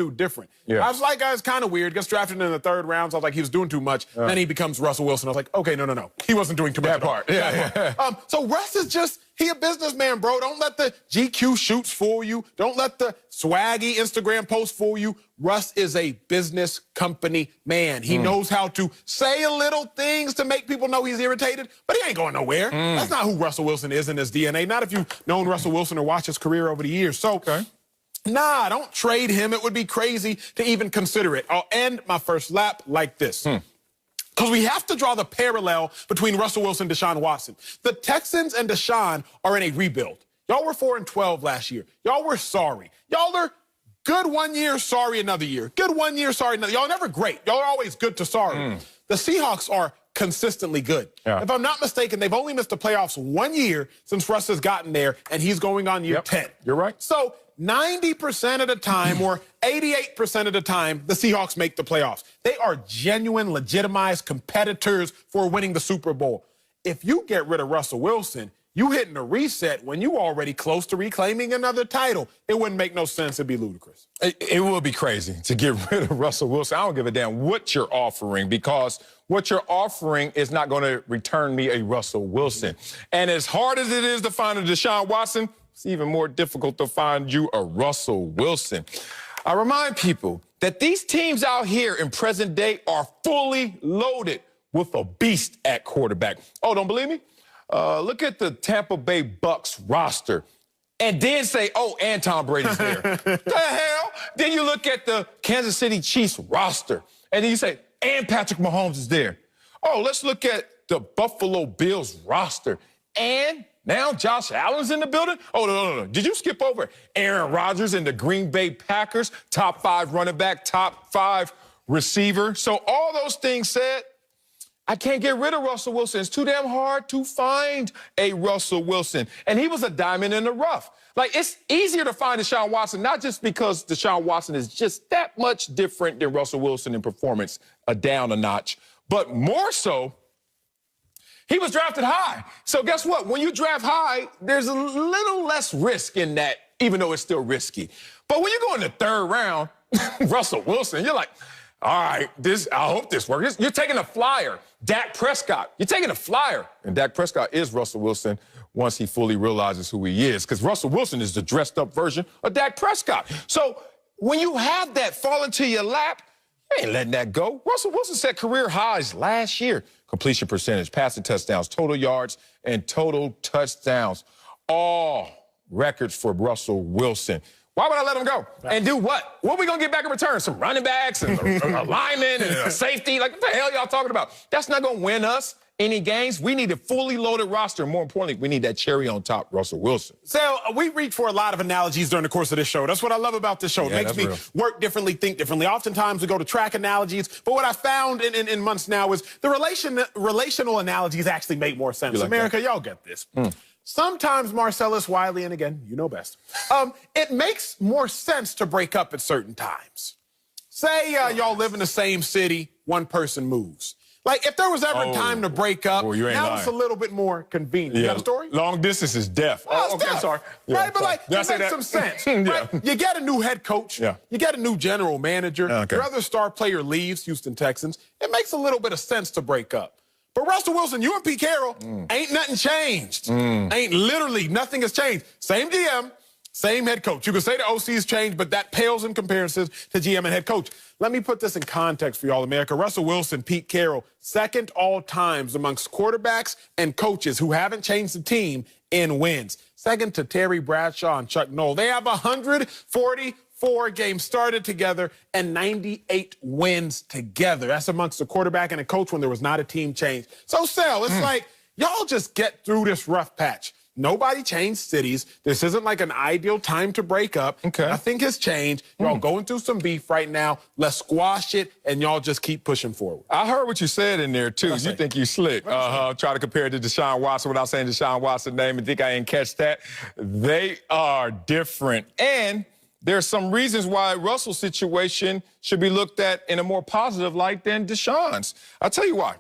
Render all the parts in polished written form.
do different. Yeah. I was like, it's kind of weird. Gets drafted in the 3rd round. So I was like, he was doing too much. Then he becomes Russell Wilson. I was like, okay, no. He wasn't doing too much. That part. Yeah. So Russ is just, he a businessman, bro. Don't let the GQ shoots fool you. Don't let the swaggy Instagram posts fool you. Russ is a business company man. He knows how to say a little things to make people know he's irritated, but he ain't going nowhere. That's not who Russell Wilson is in his DNA. Not if you've known Russell Wilson or watched his career over the years. So, nah, don't trade him. It would be crazy to even consider it. I'll end my first lap like this. Because we have to draw the parallel between Russell Wilson and Deshaun Watson. The Texans and Deshaun are in a rebuild. Y'all were 4-12 last year. Y'all were sorry. Y'all are good one year, sorry another year. Good one year, sorry another. Y'all are never great. Y'all are always good to sorry. The Seahawks are consistently good. If I'm not mistaken, they've only missed the playoffs 1 year since Russ has gotten there, and he's going on year 10. You're right. So 90% of the time or 88% of the time, the Seahawks make the playoffs. They are genuine, legitimized competitors for winning the Super Bowl. If you get rid of Russell Wilson, you hitting a reset when you already close to reclaiming another title. It wouldn't make no sense. It'd be ludicrous. It would be crazy to get rid of Russell Wilson. I don't give a damn what you're offering, because what you're offering is not going to return me a Russell Wilson. And as hard as it is to find a Deshaun Watson, it's even more difficult to find you a Russell Wilson. I remind people that these teams out here in present day are fully loaded with a beast at quarterback. Oh, don't believe me? Look at the Tampa Bay Bucks roster and then say, oh, and Tom Brady's there. The hell? Then you look at the Kansas City Chiefs roster and then you say, and Patrick Mahomes is there. Oh, let's look at the Buffalo Bills roster. And now Josh Allen's in the building? Oh, no. Did you skip over Aaron Rodgers and the Green Bay Packers? Top 5 running back, top 5 receiver. So all those things said, I can't get rid of Russell Wilson. It's too damn hard to find a Russell Wilson. And he was a diamond in the rough. Like, it's easier to find Deshaun Watson, not just because Deshaun Watson is just that much different than Russell Wilson in performance, down a notch, but more so, he was drafted high. So guess what? When you draft high, there's a little less risk in that, even though it's still risky. But when you go in the 3rd round, Russell Wilson, you're like, all right, I hope this works. You're taking a flyer. Dak Prescott. You're taking a flyer. And Dak Prescott is Russell Wilson once he fully realizes who he is, because Russell Wilson is the dressed-up version of Dak Prescott. So when you have that fall into your lap, you ain't letting that go. Russell Wilson set career highs last year. Completion percentage, passing touchdowns, total yards, and total touchdowns. All records for Russell Wilson. Why would I let him go? And do what? What are we going to get back in return? Some running backs and a lineman and a safety? Like, what the hell y'all talking about? That's not going to win us any games. We need a fully loaded roster. More importantly, we need that cherry on top, Russell Wilson. So we reach for a lot of analogies during the course of this show. That's what I love about this show. It makes me work differently, think differently. Oftentimes we go to track analogies, but what I found in months now is the relational analogies actually make more sense. Like America, y'all get this. Sometimes Marcellus, Wiley, and again, you know best, it makes more sense to break up at certain times. Say y'all live in the same city, one person moves. Like, if there was ever time to break up, now it's a little bit more convenient. You got a story? Long distance is death. Oh, okay, I'm sorry. Right, but like, it makes some sense. Right? You get a new head coach. You get a new general manager. Your other star player leaves, Houston Texans. It makes a little bit of sense to break up. But Russell Wilson, you and Pete Carroll, ain't nothing changed. Ain't literally nothing has changed. Same GM, same head coach. You can say the OC's changed, but that pales in comparison to GM and head coach. Let me put this in context for y'all, America. Russell Wilson, Pete Carroll, second all times amongst quarterbacks and coaches who haven't changed the team in wins. Second to Terry Bradshaw and Chuck Noll. They have 144 games started together and 98 wins together. That's amongst a quarterback and a coach when there was not a team change. So, Sal, it's like, y'all just get through this rough patch. Nobody changed cities. This isn't like an ideal time to break up. Nothing has changed. Y'all going through some beef right now. Let's squash it, and y'all just keep pushing forward. I heard what you said in there, too. You think you slick. Try to compare it to Deshaun Watson without saying Deshaun Watson's name and think I didn't catch that. They are different. And there's some reasons why Russell's situation should be looked at in a more positive light than Deshaun's. I'll tell you why.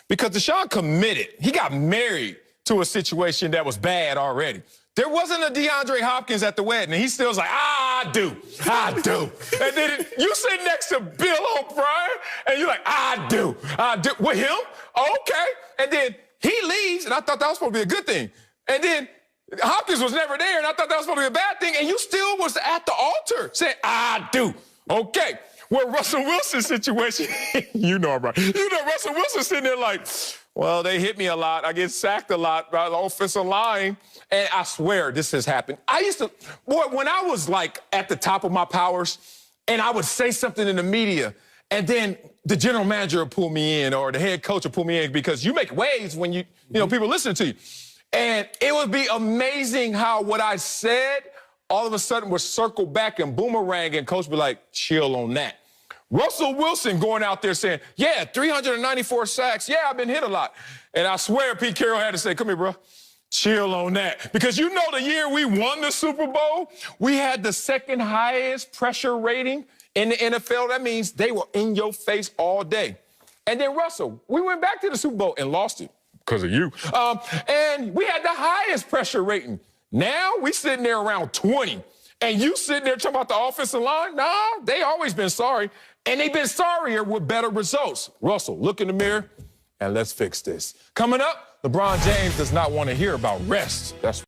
Because Deshaun committed. He got married to a situation that was bad already. There wasn't a DeAndre Hopkins at the wedding, and he still was like, I do. And then you sit next to Bill O'Brien, and you're like, I do. With him? Okay. And then he leaves, and I thought that was supposed to be a good thing. And then Hopkins was never there, and I thought that was supposed to be a bad thing, and you still was at the altar saying, I do. Okay. Well, Russell Wilson's situation, you know, right? You know, Russell Wilson sitting there like, well, they hit me a lot. I get sacked a lot by the offensive line. And I swear this has happened. When I was like at the top of my powers and I would say something in the media and then the general manager would pull me in or the head coach would pull me in because you make waves when you know, people listen to you. And it would be amazing how what I said all of a sudden would circle back and boomerang and coach would be like, chill on that. Russell Wilson going out there saying, yeah, 394 sacks. Yeah, I've been hit a lot. And I swear Pete Carroll had to say, come here, bro. Chill on that. Because you know the year we won the Super Bowl, we had the second highest pressure rating in the NFL. That means they were in your face all day. And then Russell, we went back to the Super Bowl and lost it because of you. And we had the highest pressure rating. Now we sitting there around 20. And you sitting there talking about the offensive line? Nah, they always been sorry. And they've been sorrier with better results. Russell, look in the mirror and let's fix this. Coming up, LeBron James does not want to hear about rest. That's